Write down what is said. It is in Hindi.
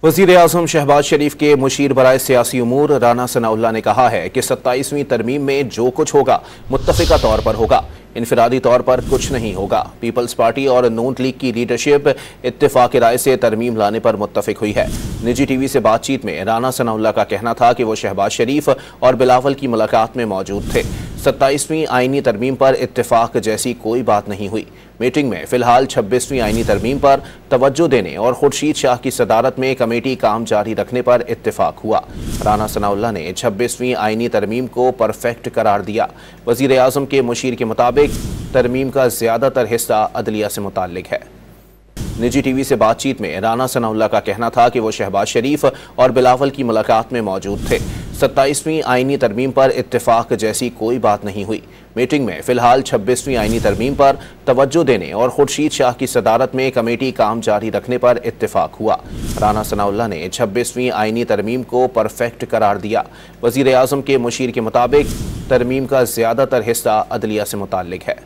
वज़ीर आज़म शहबाज शरीफ के मुशीर बराए सियासी उमूर राना सनाउल्लाह ने कहा है कि 27वीं तरमीम में जो कुछ होगा मुत्तफ़िका तौर पर होगा, इनफरादी तौर पर कुछ नहीं होगा। पीपल्स पार्टी और नून लीग की लीडरशिप इत्तेफाक राय से तरमीम लाने पर मुत्तफ़िक हुई है। निजी टीवी से बातचीत में राना सनाउल्लाह का कहना था कि वो शहबाज शरीफ और बिलावल की मुलाकात में मौजूद थे। 27वीं आईनी तरमीम पर इत्तेफाक जैसी कोई बात नहीं हुई। मीटिंग में फिलहाल 26वीं आईनी तरमीम पर तवज्जो देने और खुर्शीद शाह की सदारत में कमेटी काम जारी रखने पर इत्तेफाक हुआ। राना सनाउल्लाह ने 26वीं आईनी तरमीम को परफेक्ट करार दिया। वज़ीर आज़म के मुशीर के मुताबिक तरमीम का ज़्यादातर हिस्सा अदलिया से मुताल्लिक है। निजी टीवी से बातचीत में राना सनाउल्लाह का कहना था कि वो शहबाज शरीफ और बिलावल की मुलाकात में मौजूद थे। 27वीं आईनी तरमीम पर इत्तेफाक जैसी कोई बात नहीं हुई। मीटिंग में फिलहाल 26वीं आईनी तरमीम पर तवज्जो देने और खुर्शीद शाह की सदारत में कमेटी काम जारी रखने पर इत्तेफाक हुआ। राना सनाउल्लाह ने 26वीं आईनी तरमीम को परफेक्ट करार दिया। वज़ीर आज़म के मुशीर के मुताबिक तरमीम का ज़्यादातर हिस्सा अदलिया से मुताल्लिक है।